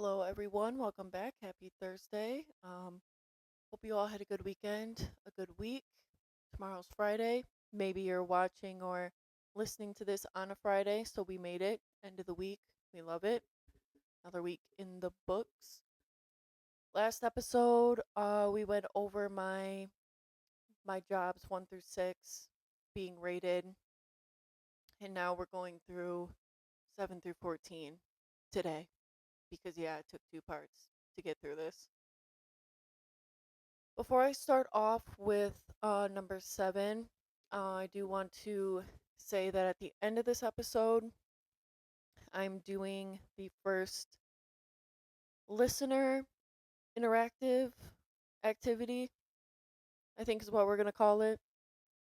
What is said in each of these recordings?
Hello, everyone. Welcome back. Happy Thursday. Hope you all had a good weekend, a good week. Tomorrow's Friday. Maybe you're watching or listening to this on a Friday, so we made it. End of the week. We love it. Another week in the books. Last episode, we went over my jobs 1 through 6 being rated, and now we're going through 7 through 14 today because yeah, it took 2 parts to get through this. Before I start off with number 7, I do want to say that at the end of this episode, I'm doing the first listener interactive activity, I think is what we're going to call it.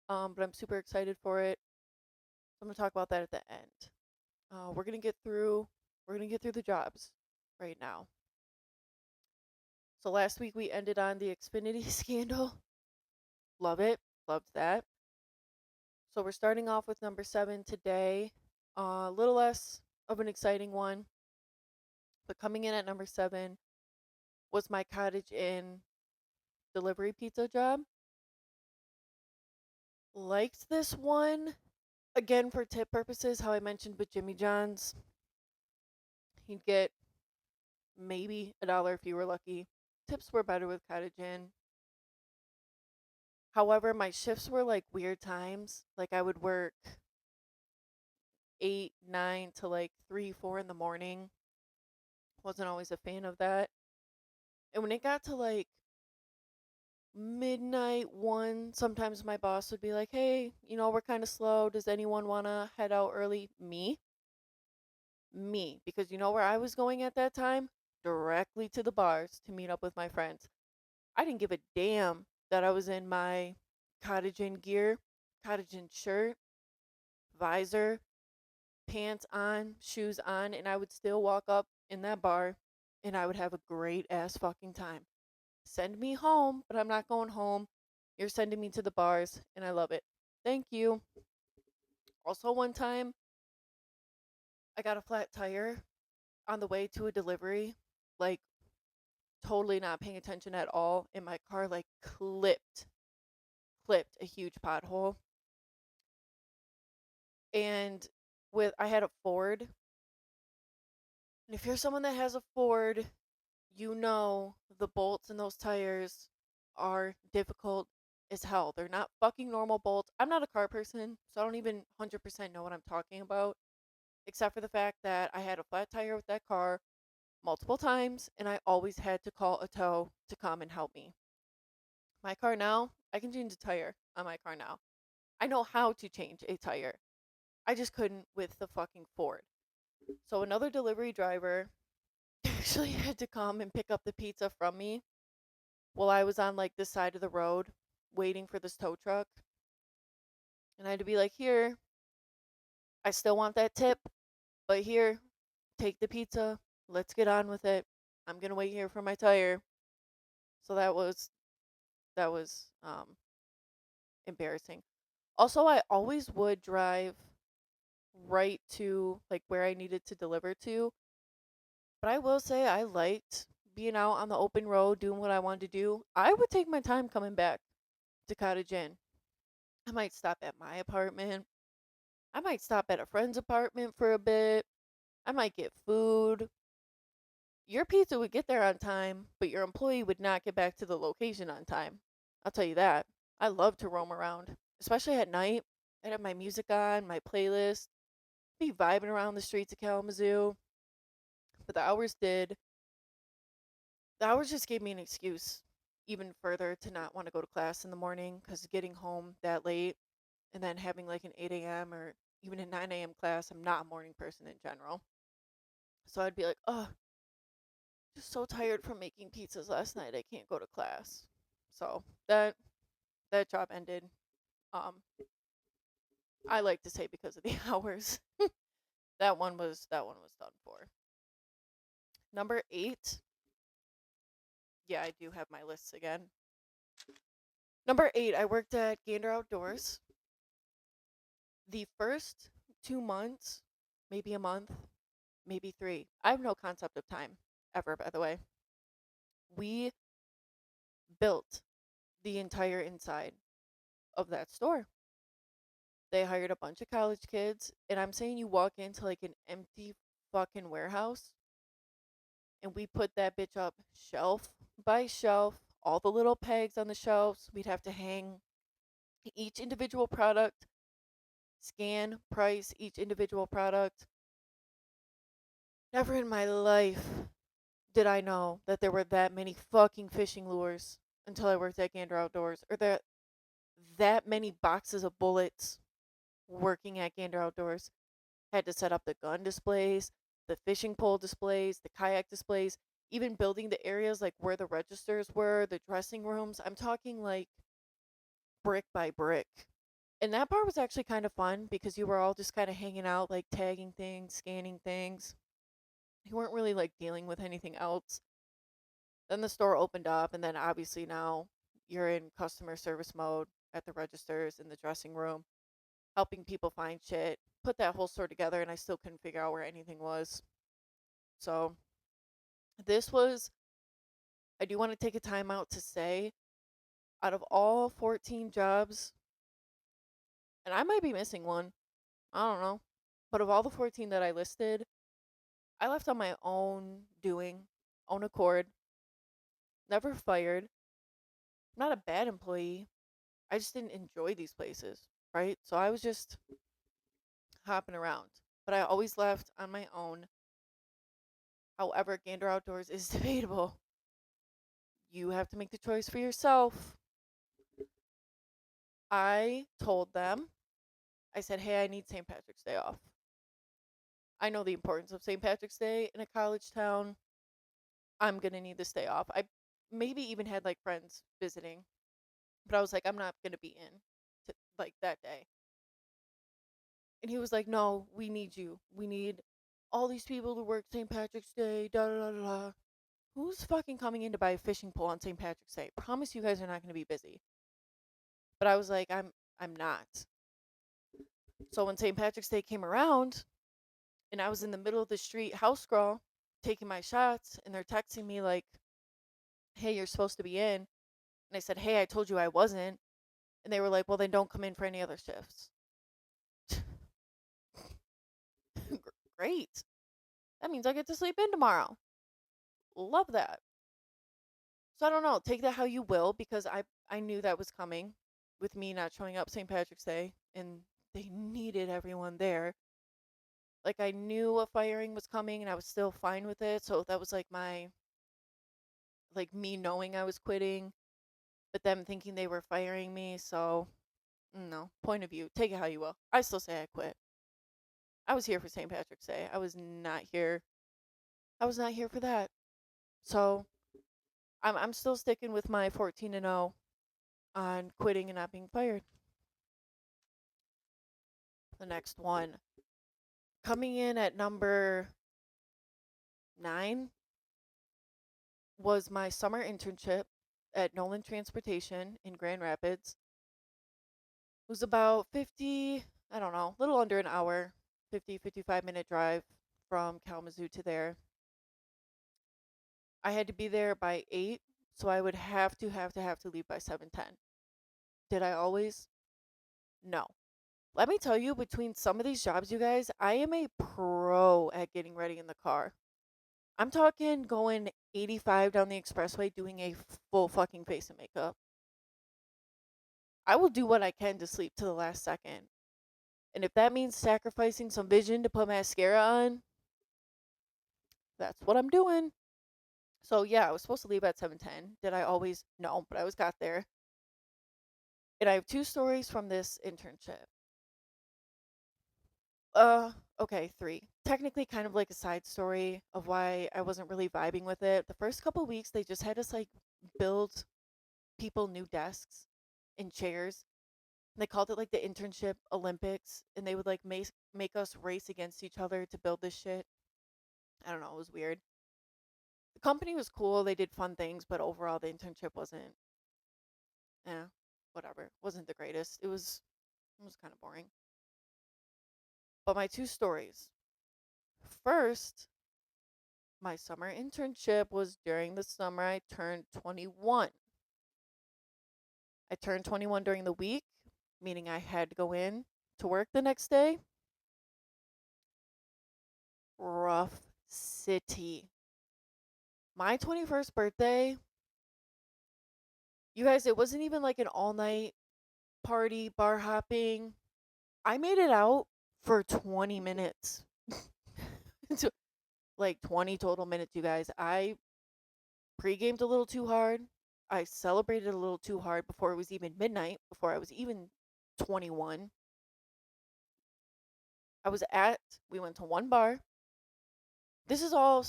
But I'm super excited for it. So I'm going to talk about that at the end. We're going to get through the jobs right now. So last week we ended on the Xfinity scandal. Love it. Loved that. So we're starting off with number 7 today. A little less of an exciting one, but coming in at number 7 was my Cottage Inn delivery pizza job. Liked this one. Again, for tip purposes, how I mentioned with Jimmy John's, you'd get maybe $1 if you were lucky. Tips were better with Cottage Inn. However, my shifts were like weird times. Like I would work 8, 9 to like 3, 4 in the morning. Wasn't always a fan of that. And when it got to like midnight, 1, sometimes my boss would be like, hey, we're kind of slow. Does anyone want to head out early? Me. Because you know where I was going at that time? Directly to the bars to meet up with my friends. I didn't give a damn that I was in my Cottage Inn gear, Cottage Inn shirt, visor, pants on, shoes on, and I would still walk up in that bar and I would have a great ass fucking time. Send me home, but I'm not going home. You're sending me to the bars, and I love it. Thank you. Also, one time, I got a flat tire on the way to a delivery, like totally not paying attention at all, and my car like clipped a huge pothole. And I had a Ford, and if you're someone that has a Ford, you know the bolts in those tires are difficult as hell. They're not fucking normal bolts. I'm not a car person, so I don't even 100% know what I'm talking about, except for the fact that I had a flat tire with that car multiple times and I always had to call a tow to come and help me. My car now, I can change a tire on my car now. I know how to change a tire. I just couldn't with the fucking Ford. So another delivery driver actually had to come and pick up the pizza from me while I was on like this side of the road waiting for this tow truck. And I had to be like, here, I still want that tip, but here, take the pizza. Let's get on with it. I'm gonna wait here for my tire. So that was embarrassing. Also, I always would drive right to like where I needed to deliver to, but I will say I liked being out on the open road doing what I wanted to do. I would take my time coming back to Cottage Inn. I might stop at my apartment. I might stop at a friend's apartment for a bit. I might get food. Your pizza would get there on time, but your employee would not get back to the location on time. I'll tell you that. I love to roam around, especially at night. I'd have my music on, my playlist, be vibing around the streets of Kalamazoo. But the hours just gave me an excuse even further to not want to go to class in the morning because getting home that late and then having like an 8 a.m. or even a 9 a.m. class, I'm not a morning person in general. So I'd be like, oh, just so tired from making pizzas last night. I can't go to class. So that job ended. Um, I like to say because of the hours. That one was done for. Number 8. Yeah, I do have my lists again. Number 8, I worked at Gander Outdoors. The first 2 months, maybe a month, maybe 3. I have no concept of time. ever, by the way. We built the entire inside of that store. They hired a bunch of college kids, and I'm saying you walk into like an empty fucking warehouse, and we put that bitch up shelf by shelf, all the little pegs on the shelves. We'd have to hang each individual product, scan, price each individual product. Never in my life did I know that there were that many fucking fishing lures until I worked at Gander Outdoors, or that many boxes of bullets working at Gander Outdoors. Had to set up the gun displays, the fishing pole displays, the kayak displays, even building the areas like where the registers were, the dressing rooms. I'm talking like brick by brick. And that part was actually kind of fun because you were all just kind of hanging out, like tagging things, scanning things. You weren't really like dealing with anything else. Then the store opened up, and then obviously now you're in customer service mode at the registers in the dressing room, helping people find shit. Put that whole store together, and I still couldn't figure out where anything was. So this was, I do want to take a time out to say, out of all 14 jobs, and I might be missing one, I don't know, but of all the 14 that I listed, I left on my own doing, own accord, never fired. I'm not a bad employee. I just didn't enjoy these places, right? So I was just hopping around, but I always left on my own. However, Gander Outdoors is debatable. You have to make the choice for yourself. I told them, I said, hey, I need St. Patrick's Day off. I know the importance of St. Patrick's Day in a college town. I'm going to need this day off. I maybe even had like friends visiting, but I was like, I'm not going to be in like that day. And he was like, no, we need you. We need all these people to work St. Patrick's Day, da da da da. Who's fucking coming in to buy a fishing pole on St. Patrick's Day? Promise you guys are not going to be busy. But I was like, I'm not. So when St. Patrick's Day came around and I was in the middle of the street house crawl taking my shots and they're texting me like, hey, you're supposed to be in. And I said, hey, I told you I wasn't. And they were like, well, then don't come in for any other shifts. Great. That means I get to sleep in tomorrow. Love that. So I don't know. Take that how you will because I knew that was coming with me not showing up St. Patrick's Day and they needed everyone there. Like I knew a firing was coming and I was still fine with it. So that was like my like me knowing I was quitting, but them thinking they were firing me. So no, point of view. Take it how you will. I still say I quit. I was here for St. Patrick's Day. I was not here. I was not here for that. So I'm still sticking with my 14-0 on quitting and not being fired. The next one coming in at number 9 was my summer internship at Nolan Transportation in Grand Rapids. It was about 50, I don't know, a little under an hour, 55-minute drive from Kalamazoo to there. I had to be there by 8, so I would have to leave by 7:10. Did I always? No. Let me tell you, between some of these jobs, you guys, I am a pro at getting ready in the car. I'm talking going 85 down the expressway doing a full fucking face of makeup. I will do what I can to sleep to the last second. And if that means sacrificing some vision to put mascara on, that's what I'm doing. So yeah, I was supposed to leave at 7:10. Did I always? No, but I was got there. And I have two stories from this internship. Uh, okay, three. Technically, kind of like a side story of why I wasn't really vibing with it. The first couple weeks, they just had us like build people new desks and chairs. And they called it like the internship Olympics, and they would like make us race against each other to build this shit. I don't know, it was weird. The company was cool, they did fun things, but overall the internship wasn't, whatever. Wasn't the greatest. It was kind of boring. But my two stories. First, My summer internship was during the summer I turned 21. I turned 21 during the week, meaning I had to go in to work the next day. Rough city. My 21st birthday, you guys, it wasn't even like an all night party, bar hopping. I made it out for 20 minutes. To- like 20 total minutes, you guys. I pre-gamed a little too hard. I celebrated a little too hard before it was even midnight, before I was even 21. I was at, we went to one bar. This is all,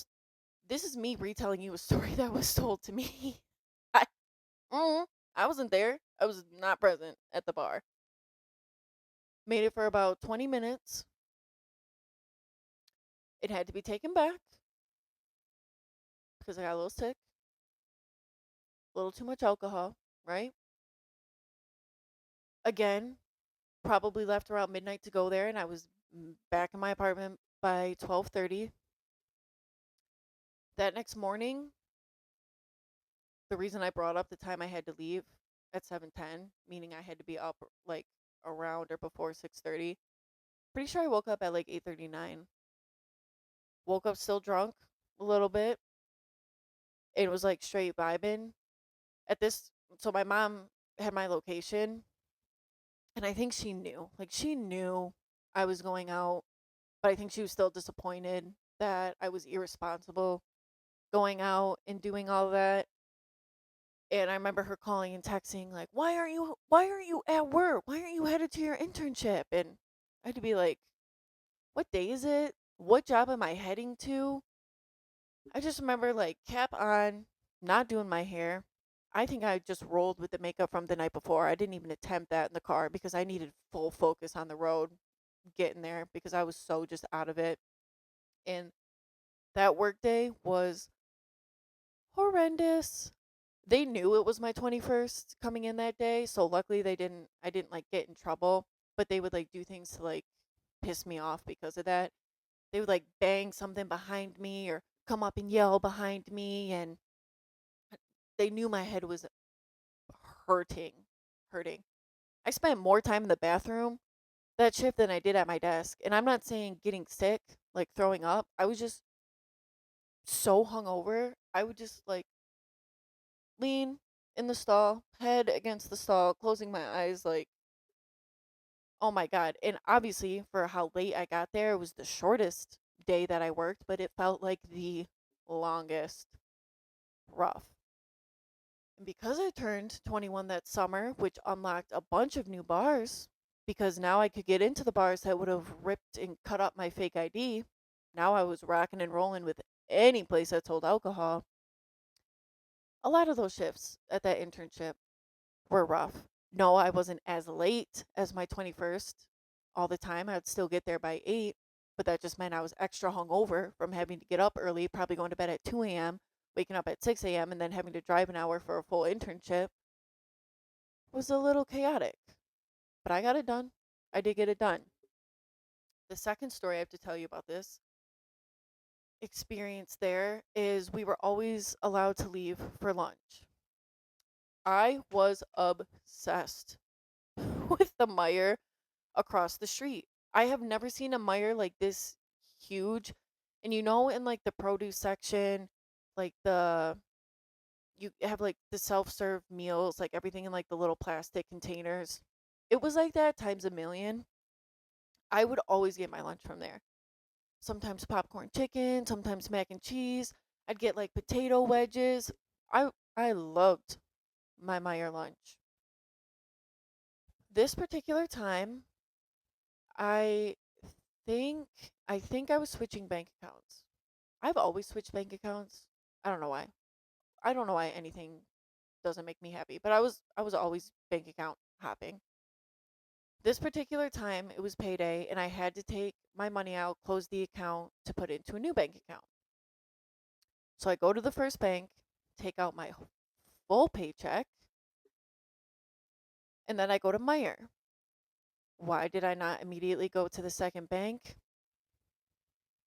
this is me retelling you a story that was told to me. I, I wasn't there. I was not present at the bar. Made it for about 20 minutes. It had to be taken back because I got a little sick, a little too much alcohol, right? Again, probably left around midnight to go there, and I was back in my apartment by 12:30. That next morning, the reason I brought up the time I had to leave at 7:10, meaning I had to be up like around or before 6:30. Pretty sure I woke up at like 8:39. Woke up still drunk a little bit. It was like straight vibing. At this, so my mom had my location, and I think she knew. Like she knew I was going out, but I think she was still disappointed that I was irresponsible going out and doing all that. And I remember her calling and texting like, "Why aren't you at work? Why aren't you headed to your internship?" And I had to be like, "What day is it? What job am I heading to?" I just remember like cap on, not doing my hair. I think I just rolled with the makeup from the night before. I didn't even attempt that in the car because I needed full focus on the road getting there because I was so just out of it. And that work day was horrendous. They knew it was my 21st coming in that day, so luckily I didn't like get in trouble, but they would like do things to like piss me off because of that. They would like bang something behind me or come up and yell behind me, and they knew my head was hurting, hurting. I spent more time in the bathroom that shift than I did at my desk. And I'm not saying getting sick, like throwing up. I was just so hungover. I would just like lean in the stall, head against the stall, closing my eyes, like, oh my God. And obviously, for how late I got there, it was the shortest day that I worked, but it felt like the longest. Rough. And because I turned 21 that summer, which unlocked a bunch of new bars, because now I could get into the bars that would have ripped and cut up my fake ID, now I was rocking and rolling with any place that sold alcohol. A lot of those shifts at that internship were rough. No, I wasn't as late as my 21st all the time. I'd still get there by 8, but that just meant I was extra hungover from having to get up early, probably going to bed at 2 a.m., waking up at 6 a.m., and then having to drive an hour for a full internship was a little chaotic. But I got it done. I did get it done. The second story I have to tell you about this experience there is we were always allowed to leave for lunch. I was obsessed with the Meijer across the street. I have never seen a Meijer like this huge. And you know, in like the produce section, like you have like the self-serve meals, like everything in like the little plastic containers. It was like that times a million. I would always get my lunch from there. Sometimes popcorn chicken, sometimes mac and cheese. I'd get like potato wedges. I loved my Meyer lunch. This particular time, I think I think I was switching bank accounts. I've always switched bank accounts. I don't know why. I don't know why anything doesn't make me happy, but I was always bank account hopping. This particular time, it was payday, and I had to take my money out, close the account to put it into a new bank account. So I go to the first bank, take out my full paycheck, and then I go to Meyer. Why did I not immediately go to the second bank?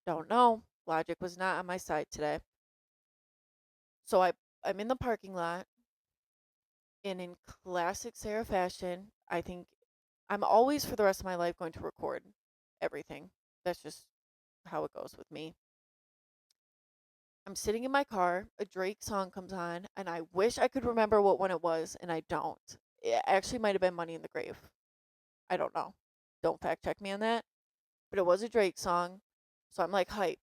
Don't know. Logic was not on my side today. So I'm in the parking lot, and in classic Sarah fashion, I think I'm always for the rest of my life going to record everything. That's just how it goes with me. I'm sitting in my car, a Drake song comes on, and I wish I could remember what one it was, and I don't. It actually might have been Money in the Grave. I don't know. Don't fact check me on that. But it was a Drake song. So I'm like hype.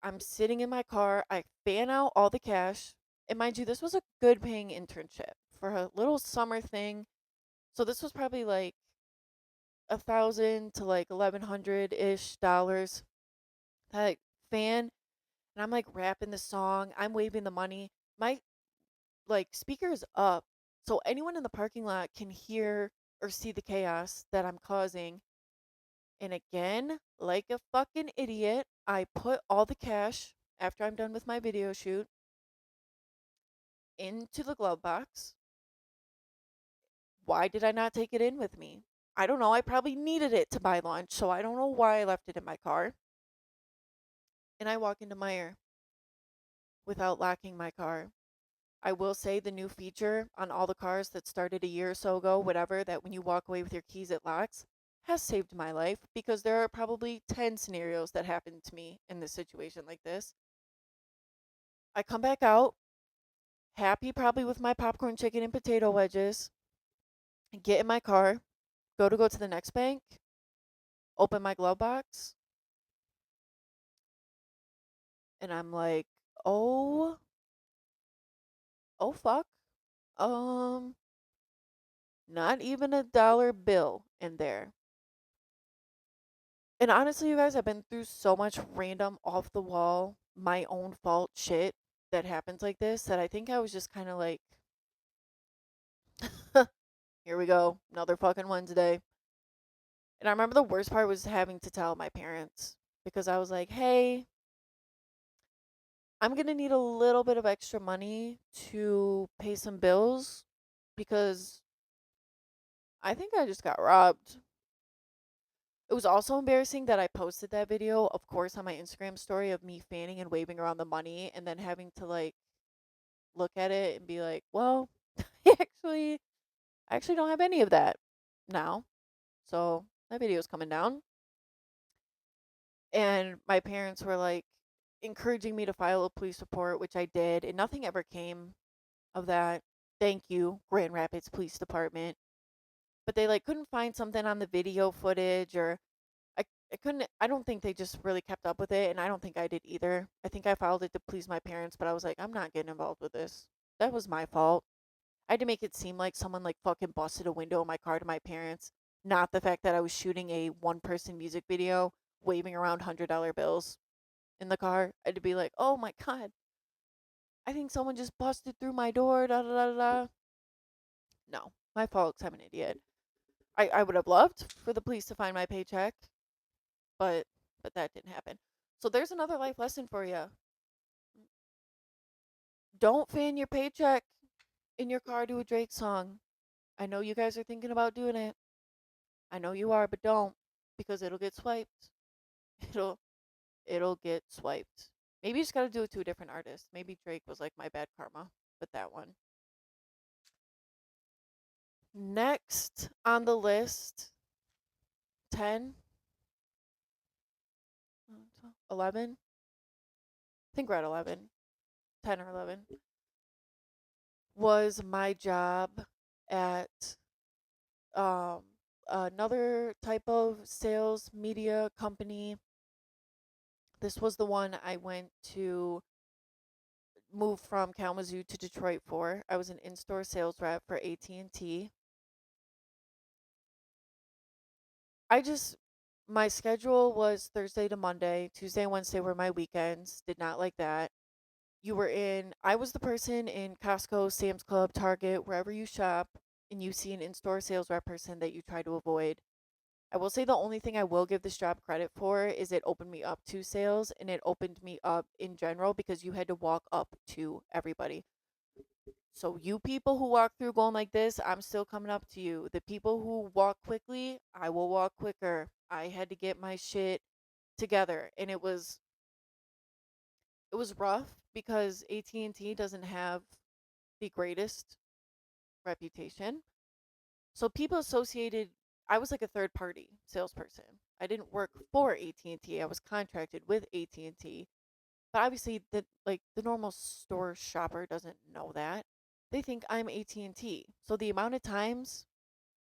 I'm sitting in my car. I fan out all the cash. And mind you, this was a good paying internship for a little summer thing. So this was probably like 1,000 to like 1,100 ish dollars. That fan, and I'm like rapping the song. I'm waving the money. My like speaker is up, so anyone in the parking lot can hear or see the chaos that I'm causing. And again, like a fucking idiot, I put all the cash after I'm done with my video shoot into the glove box. Why did I not take it in with me? I don't know. I probably needed it to buy lunch, so I don't know why I left it in my car. And I walk into Meyer without locking my car. I will say the new feature on all the cars that started a year or so ago, whatever, that when you walk away with your keys, it locks, has saved my life because there are probably 10 scenarios that happened to me in this situation like this. I come back out, happy probably with my popcorn chicken and potato wedges, get in my car, go to the next bank, open my glove box, and I'm like, oh, oh fuck. Um, Not even a dollar bill in there. And honestly, you guys, I've been through so much random off the wall, my own fault shit that happens like this that I think I was just kind of like, here we go, another fucking Wednesday. And I remember the worst part was having to tell my parents because I was like, hey, I'm going to need a little bit of extra money to pay some bills because I think I just got robbed. It was also embarrassing that I posted that video, of course, on my Instagram story of me fanning and waving around the money and then having to like look at it and be like, well, actually, I actually don't have any of that now. So that video is coming down. And my parents were like encouraging me to file a police report, which I did, and nothing ever came of that. Thank you, Grand Rapids Police Department. But they like couldn't find something on the video footage or I couldn't I don't think they just really kept up with it and I don't think I did either. I think I filed it to please my parents, but I was like, I'm not getting involved with this. That was my fault. I had to make it seem like someone like fucking busted a window in my car to my parents, not the fact that I was shooting a one person music video waving around $100 bills in the car. I had to be like, "Oh my god, I think someone just busted through my door." Da da da da. No, my fault 'cause I'm an idiot. I would have loved for the police to find my paycheck, but that didn't happen. So there's another life lesson for you. Don't fan your paycheck in your car to a Drake song. I know you guys are thinking about doing it. I know you are, but don't because it'll get swiped. It'll it'll get swiped. Maybe you just got to do it to a different artist. Maybe Drake was like my bad karma with that one. Next on the list, 10, 11. I think we're at 11, 10 or 11. Was my job at um another type of sales media company. This was the one I went to move from Kalamazoo to Detroit for. I was an in-store sales rep for AT&T. I just my schedule was Thursday to Monday. Tuesday and Wednesday were my weekends. Did not like that. I was the person in Costco, Sam's Club, Target, wherever you shop, and you see an in-store sales rep person that you try to avoid. I will say the only thing I will give this job credit for is it opened me up to sales and it opened me up in general because you had to walk up to everybody. So you people who walk through going like this, I'm still coming up to you. The people who walk quickly, I will walk quicker. I had to get my shit together and it was it was rough because AT&T doesn't have the greatest reputation. So people associated I was like a third party salesperson. I didn't work for AT&T. I was contracted with AT&T. But obviously the normal store shopper doesn't know that. They think I'm AT&T. So the amount of times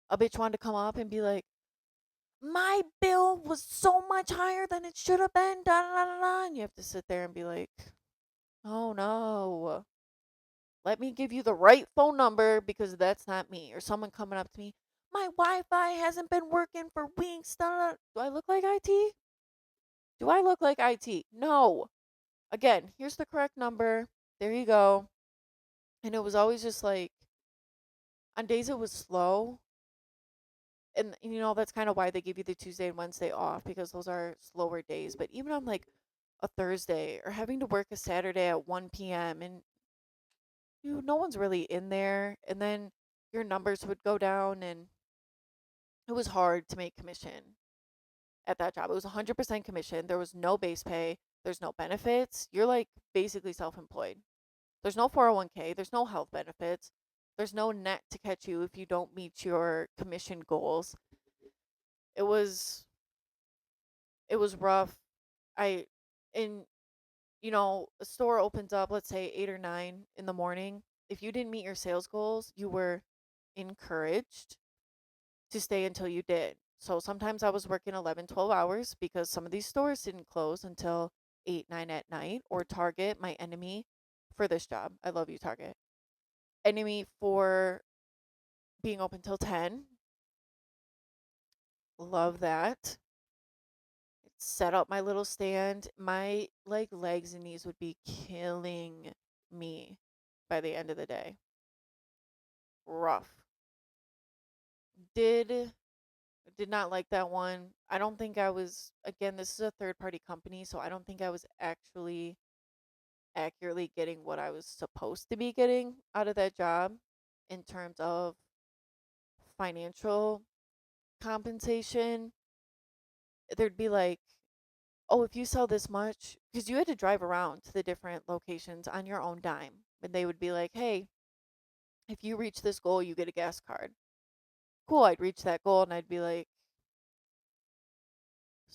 a bitch wanted to come up and be like, "My bill was so much higher than it should have been." Da, da, da, da, and you have to sit there and be like, "Oh no. Let me give you the right phone number because that's not me." Or someone coming up to me, "My Wi-Fi hasn't been working for weeks." Da, da, da." Do I look like IT? Do I look like IT? No. Again, here's the correct number. There you go. And it was always just like on days it was slow. And that's kind of why they give you the Tuesday and Wednesday off because those are slower days. But even on like a Thursday or having to work a Saturday at 1 p.m. and no one's really in there. And then your numbers would go down and it was hard to make commission at that job. It was 100% commission. There was no base pay. There's no benefits. You're like basically self employed. There's no 401k. There's no health benefits. There's no net to catch you if you don't meet your commission goals. It was it was rough. I and a store opens up, let's say 8 or 9 in the morning. If you didn't meet your sales goals, you were encouraged to stay until you did. So sometimes I was working 11, 12 hours because some of these stores didn't close until 8, 9 at night. Or Target, my enemy for this job. I love you, Target. Enemy for being open till 10. Love that. Set up my little stand. My like legs and knees would be killing me by the end of the day. Rough. Did not like that one. I don't think I was again, this is a third party company, so I don't think I was actually accurately getting what I was supposed to be getting out of that job in terms of financial compensation. There'd be like, "Oh, if you sell this much," because you had to drive around to the different locations on your own dime. And they would be like, "Hey, if you reach this goal, you get a gas card." Cool, I'd reach that goal and I'd be like,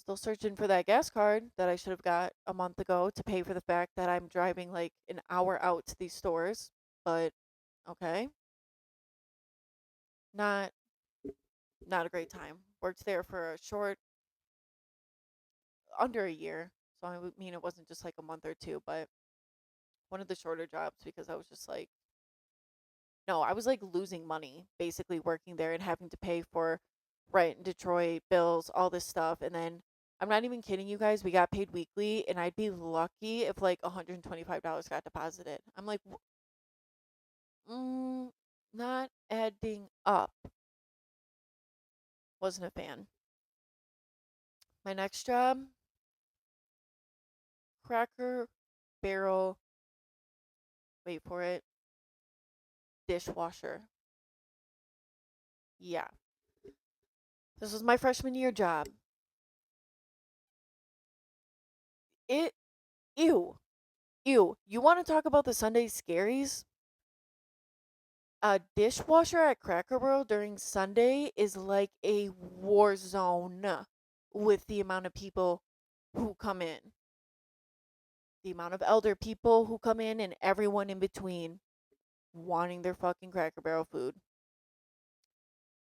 still searching for that gas card that I should have got a month ago to pay for the fact that I'm driving like an hour out to these stores. But okay, not not a great time. Worked there for a short under a year. So I would mean it wasn't just like a month or two, but one of the shorter jobs because I was just like, no, I was like losing money basically working there and having to pay for rent in Detroit, bills, all this stuff. And then I'm not even kidding you guys, we got paid weekly and I'd be lucky if like $125 got deposited. I'm like, mm, not adding up. Wasn't a fan. My next job, Cracker Barrel, wait for it, dishwasher. Yeah. This was my freshman year job. It, ew, ew. You want to talk about the Sunday scaries? A dishwasher at Cracker Barrel during Sunday is like a war zone with the amount of people who come in, the amount of elder people who come in, and everyone in between wanting their fucking Cracker Barrel food.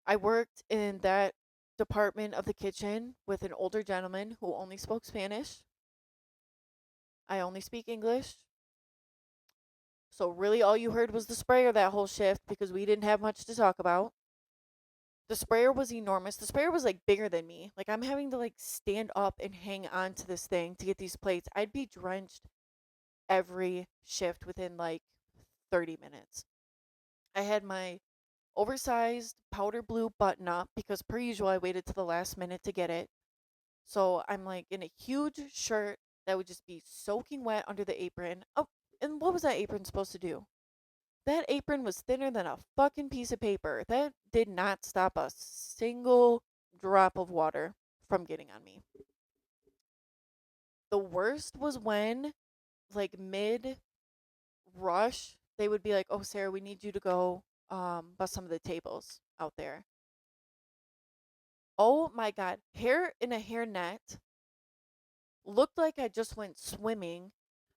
I worked in that department of the kitchen with an older gentleman who only spoke Spanish. I only speak English. So really all you heard was the sprayer that whole shift because we didn't have much to talk about. The sprayer was enormous. The sprayer was like bigger than me. Like I'm having to like stand up and hang on to this thing to get these plates. I'd be drenched every shift within like 30 minutes. I had my oversized powder blue button up because per usual I waited to the last minute to get it. So I'm like in a huge shirt that would just be soaking wet under the apron. Oh, and what was that apron supposed to do? That apron was thinner than a fucking piece of paper. That did not stop a single drop of water from getting on me. The worst was when like mid rush, they would be like, "Oh, Sarah, we need you to go bust some of the tables out there." Oh my god, hair in a hairnet, looked like I just went swimming.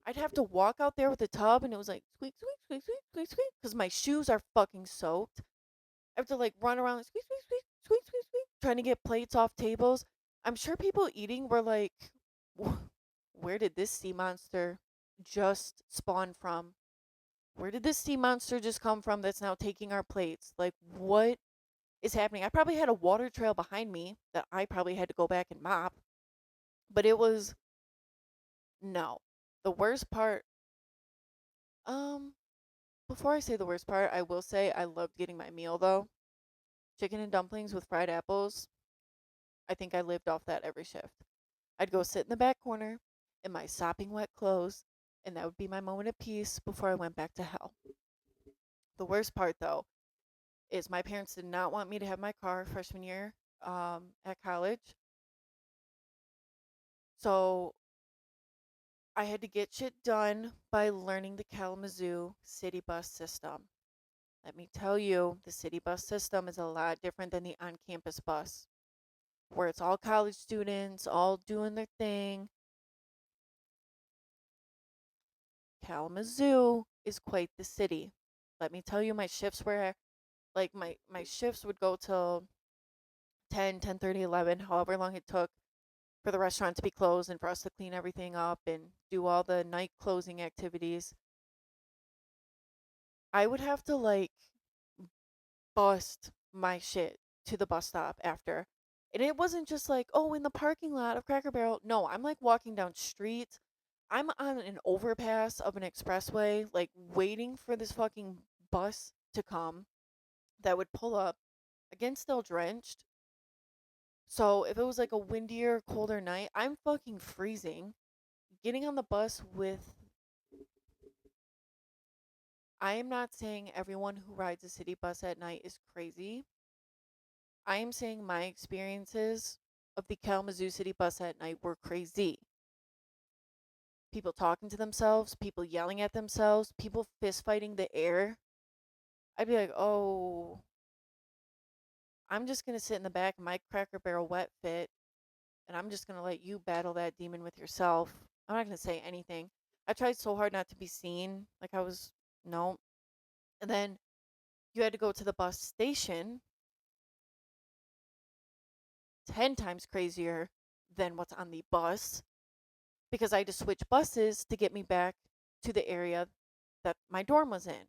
I'd have to walk out there with a tub and it was like squeak, squeak, squeak, squeak, squeak, squeak, because my shoes are fucking soaked. I have to like run around like squeak, squeak, squeak, squeak, squeak, squeak, trying to get plates off tables. I'm sure people eating were like, where did this sea monster just spawn from? Where did this sea monster just come from that's now taking our plates? Like, what is happening? I probably had a water trail behind me that I probably had to go back and mop, but it was no. The worst part, um, before I say the worst part, I will say I loved getting my meal though. Chicken and dumplings with fried apples. I think I lived off that every shift. I'd go sit in the back corner in my sopping wet clothes, and that would be my moment of peace before I went back to hell. The worst part though is my parents did not want me to have my car freshman year at college. So I had to get shit done by learning the Kalamazoo city bus system. Let me tell you, the city bus system is a lot different than the on campus bus, where it's all college students, all doing their thing. Kalamazoo is quite the city. Let me tell you, my shifts were like my shifts would go till 10, 10:30, 11, however long it took for the restaurant to be closed and for us to clean everything up and do all the night closing activities. I would have to like bust my shit to the bus stop after. And it wasn't just like, oh, in the parking lot of Cracker Barrel. No, I'm like walking down streets. I'm on an overpass of an expressway, like waiting for this fucking bus to come that would pull up, again, still drenched. So if it was like a windier, colder night, I'm fucking freezing. Getting on the bus with, I am not saying everyone who rides a city bus at night is crazy. I am saying my experiences of the Kalamazoo City bus at night were crazy. People talking to themselves, people yelling at themselves, people fist fighting the air. I'd be like, oh, I'm just going to sit in the back of my Cracker Barrel wet fit and I'm just going to let you battle that demon with yourself. I'm not going to say anything. I tried so hard not to be seen. Like I was, no. And then you had to go to the bus station, 10 times crazier than what's on the bus, because I had to switch buses to get me back to the area that my dorm was in.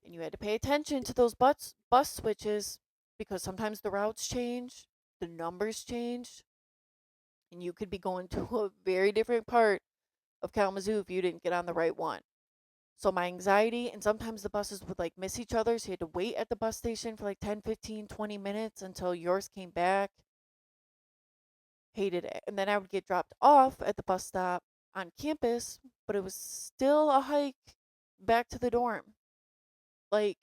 And you had to pay attention to those bus switches because sometimes the routes change, the numbers change, and you could be going to a very different part of Kalamazoo if you didn't get on the right one. So my anxiety, and sometimes the buses would like miss each other, so you had to wait at the bus station for like 10, 15, 20 minutes until yours came back. Hated it. And then I would get dropped off at the bus stop on campus, but it was still a hike back to the dorm. Like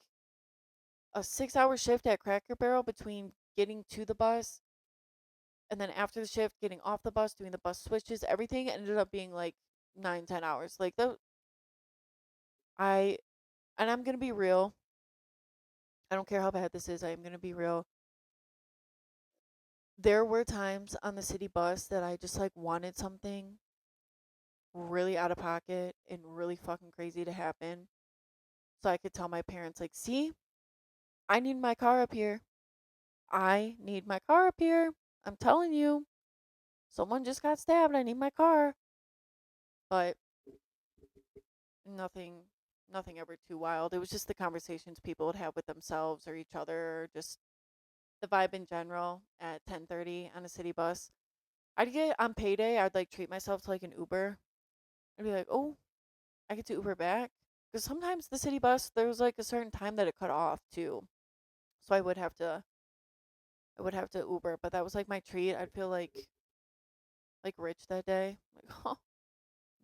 a 6 hour shift at Cracker Barrel between getting to the bus and then after the shift, getting off the bus, doing the bus switches, everything ended up being like 9, 10 hours. Like I, and I'm going to be real. I don't care how bad this is. I am going to be real. There were times on the city bus that I just like wanted something really out of pocket and really fucking crazy to happen. So I could tell my parents, like, see, I need my car up here. I need my car up here. I'm telling you, someone just got stabbed. I need my car. But nothing, nothing ever too wild. It was just the conversations people would have with themselves or each other, or just the vibe in general at 10:30 on a city bus. I'd get on payday, I'd like treat myself to like an Uber. I'd be like, oh, I get to Uber back. Because sometimes the city bus, there was like a certain time that it cut off too. So I would have to Uber, but that was like my treat. I'd feel like rich that day. Like, oh,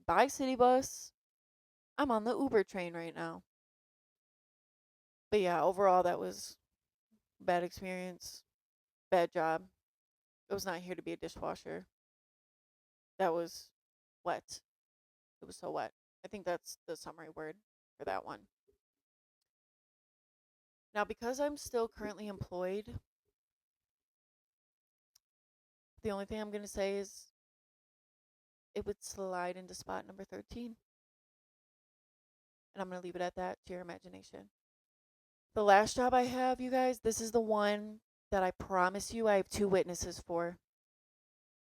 bye city bus. I'm on the Uber train right now. But yeah, overall that was bad experience, bad job. I was not here to be a dishwasher. That was wet. It was so wet. I think that's the summary word for that one. Now, because I'm still currently employed, the only thing I'm going to say is it would slide into spot number 13. And I'm going to leave it at that to your imagination. The last job I have, you guys, this is the one that I promise you I have two witnesses for.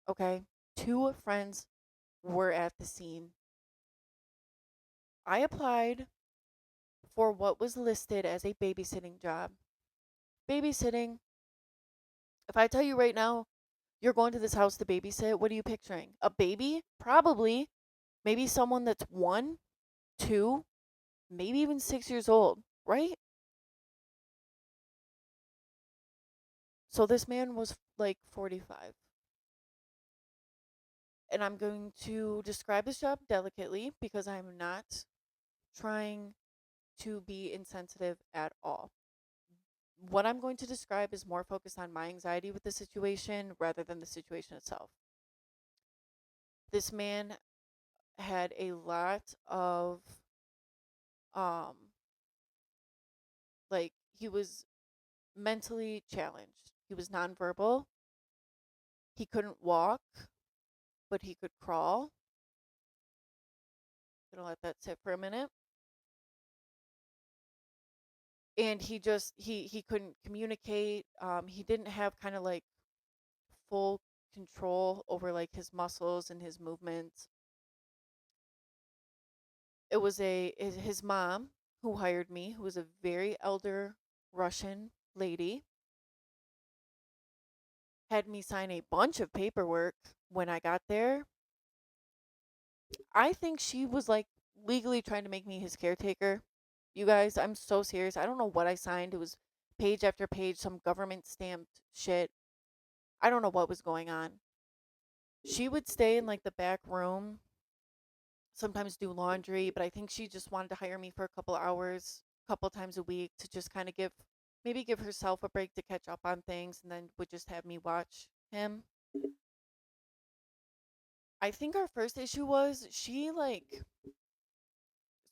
Okay? Two friends were at the scene. I applied for what was listed as a babysitting job. Babysitting, if I tell you right now, you're going to this house to babysit, what are you picturing? A baby? Probably. Maybe someone that's 1, 2, maybe even 6 years old, right? So this man was like 45. And I'm going to describe this job delicately because I'm not trying to be insensitive at all. What I'm going to describe is more focused on my anxiety with the situation rather than the situation itself. This man had a lot of um like he was mentally challenged. He was nonverbal. He couldn't walk, but he could crawl. Gonna let that sit for a minute. And he couldn't communicate. He didn't have kind of like full control over like his muscles and his movements. It was his mom who hired me, who was a very elder Russian lady, had me sign a bunch of paperwork when I got there. I think she was like legally trying to make me his caretaker. You guys, I'm so serious. I don't know what I signed. It was page after page, some government stamped shit. I don't know what was going on. She would stay in like the back room, sometimes do laundry, but I think she just wanted to hire me for a couple hours, a couple times a week to just kind of give herself a break to catch up on things and then would just have me watch him. I think our first issue was she like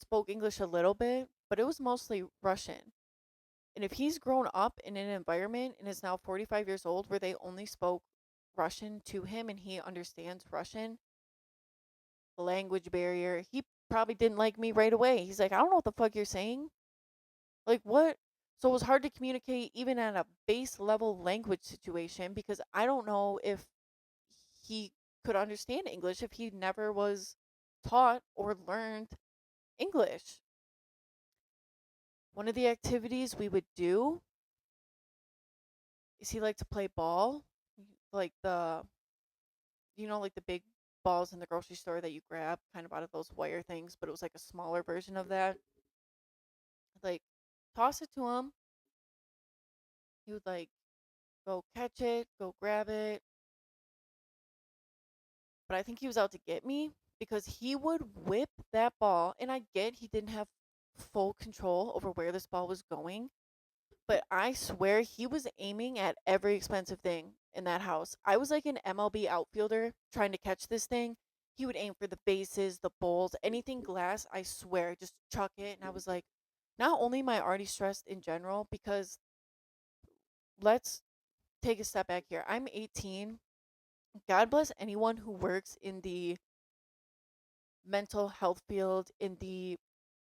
spoke English a little bit, but it was mostly Russian. And if he's grown up in an environment and is now 45 years old where they only spoke Russian to him and he understands Russian, the language barrier, he probably didn't like me right away. He's like, I don't know what the fuck you're saying. Like, what? So it was hard to communicate even at a base level language situation because I don't know if he could understand English if he never was taught or learned English. One of the activities we would do is he liked to play ball, like like the big balls in the grocery store that you grab kind of out of those wire things, but it was like a smaller version of that. Like, toss it to him. He would like go catch it, go grab it. But I think he was out to get me because he would whip that ball, and I get he didn't have full control over where this ball was going, but I swear he was aiming at every expensive thing in that house. I was like an MLB outfielder trying to catch this thing. He would aim for the bases, the bowls, anything glass, I swear, just chuck it. And I was like, not only am I already stressed in general, because let's take a step back here. I'm 18. God bless anyone who works in the mental health field, in the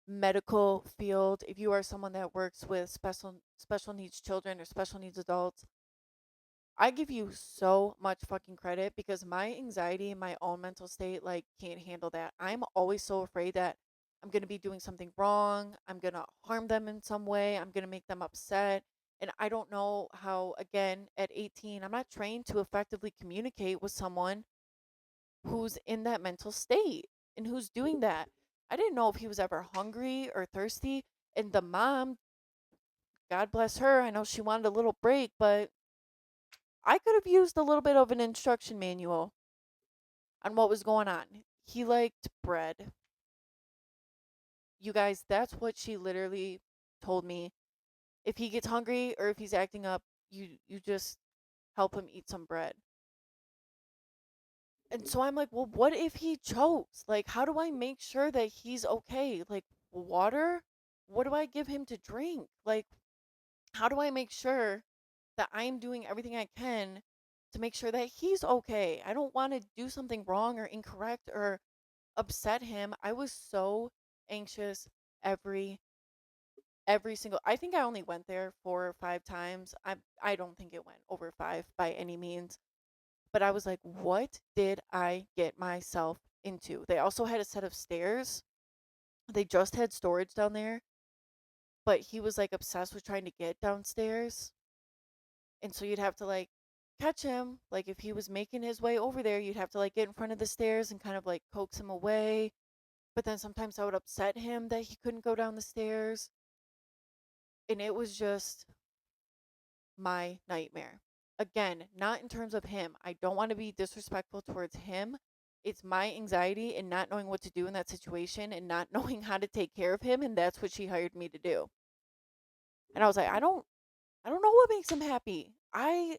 medical field. If you are someone that works with special needs children or special needs adults, I give you so much fucking credit because my anxiety and my own mental state like can't handle that. I'm always so afraid that I'm going to be doing something wrong, I'm going to harm them in some way, I'm going to make them upset. And I don't know how, again, at 18, I'm not trained to effectively communicate with someone who's in that mental state and who's doing that. I didn't know if he was ever hungry or thirsty. And the mom, God bless her, I know she wanted a little break, but I could have used a little bit of an instruction manual on what was going on. He liked bread. You guys, that's what she literally told me. If he gets hungry or if he's acting up, you just help him eat some bread. And so I'm like, well, what if he chokes? Like, how do I make sure that he's okay? Like, water? What do I give him to drink? Like, how do I make sure that I'm doing everything I can to make sure that he's okay? I don't want to do something wrong or incorrect or upset him. I was so anxious every every single, I think I only went there 4 or 5 times. I don't think it went over 5 by any means. But I was like, what did I get myself into? They also had a set of stairs. They just had storage down there, but he was like obsessed with trying to get downstairs. And so you'd have to like catch him. Like if he was making his way over there, you'd have to like get in front of the stairs and kind of like coax him away. But then sometimes I would upset him that he couldn't go down the stairs. And it was just my nightmare. Again, not in terms of him. I don't want to be disrespectful towards him. It's my anxiety and not knowing what to do in that situation and not knowing how to take care of him, and that's what she hired me to do. And I was like, I don't know what makes him happy. I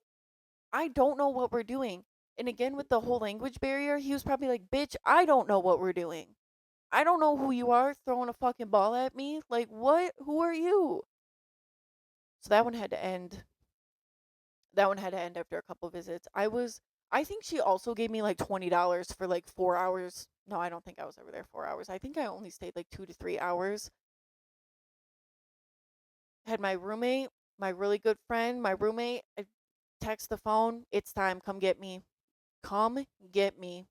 don't know what we're doing. And again with the whole language barrier, he was probably like, "Bitch, I don't know what we're doing. I don't know who you are throwing a fucking ball at me. Like what? Who are you?" So that one had to end. That one had to end after a couple visits. I think she also gave me like $20 for like 4 hours. No, I don't think I was ever there 4 hours. I think I only stayed like 2 to 3 hours. Had my roommate, my really good friend, my roommate, I text the phone, it's time, come get me. Come get me.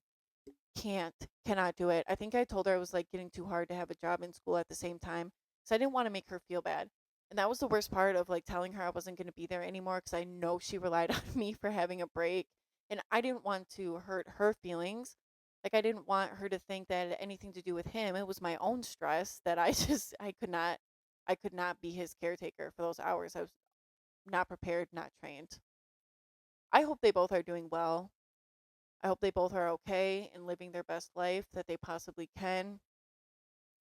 Cannot do it. I think I told her I was like getting too hard to have a job in school at the same time because I didn't want to make her feel bad. And that was the worst part of like telling her I wasn't going to be there anymore because I know she relied on me for having a break. And I didn't want to hurt her feelings. Like I didn't want her to think that it had anything to do with him. It was my own stress that I could not be his caretaker for those hours. I was not prepared, not trained. I hope they both are doing well. I hope they both are okay and living their best life that they possibly can.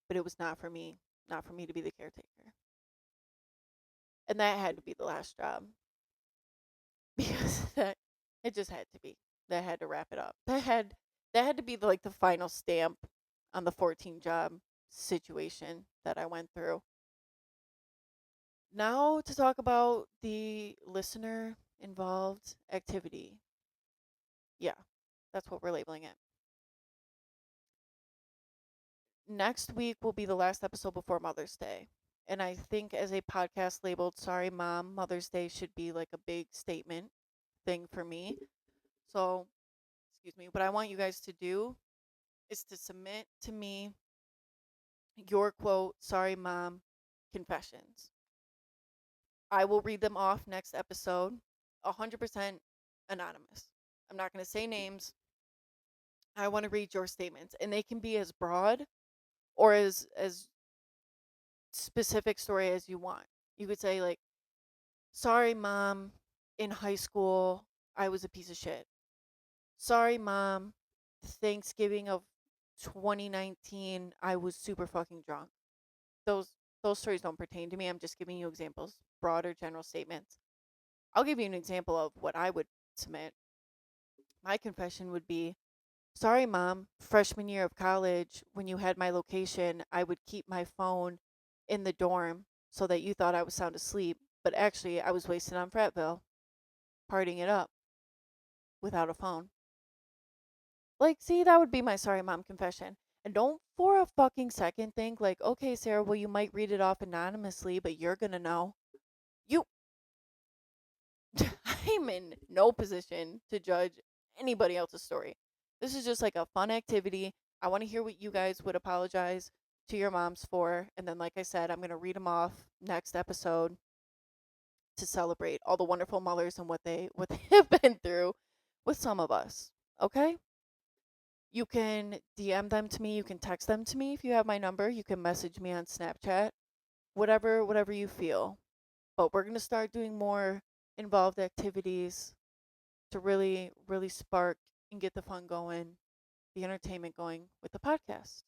But it was not for me to be the caretaker. And that had to be the last job because that it just had to be. That had to wrap it up. That had to be like the final stamp on the 14 job situation that I went through. Now to talk about the listener involved activity. Yeah, that's what we're labeling it. Next week will be the last episode before Mother's Day. And I think as a podcast labeled Sorry Mom, Mother's Day should be like a big statement thing for me. So, excuse me, what I want you guys to do is to submit to me your quote, Sorry Mom confessions. I will read them off next episode, 100% anonymous. I'm not going to say names. I want to read your statements, and they can be as broad or as specific story as you want. You could say like, "Sorry, mom, in high school, I was a piece of shit. Sorry, mom, Thanksgiving of 2019, I was super fucking drunk." Those those stories don't pertain to me. I'm just giving you examples, broader general statements. I'll give you an example of what I would submit. My confession would be, "Sorry, mom, freshman year of college, when you had my location, I would keep my phone in the dorm so that you thought I was sound asleep, but actually I was wasted on Fratville, partying it up without a phone." Like, see, that would be my sorry mom confession. And don't for a fucking second think like, okay, Sarah, well, you might read it off anonymously, but you're gonna know. You, I'm in no position to judge anybody else's story. This is just like a fun activity. I want to hear what you guys would apologize to your moms for. And then, like I said, I'm gonna read them off next episode to celebrate all the wonderful mothers and what they have been through with some of us. Okay? You can DM them to me, you can text them to me if you have my number, you can message me on Snapchat, whatever you feel. But we're going to start doing more involved activities to really spark and get the fun going, the entertainment going with the podcast.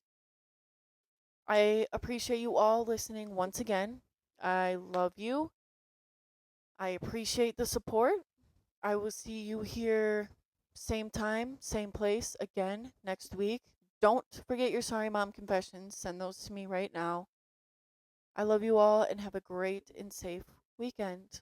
I appreciate you all listening once again. I love you. I appreciate the support. I will see you here same time, same place again next week. Don't forget your Sorry Mom confessions. Send those to me right now. I love you all and have a great and safe weekend.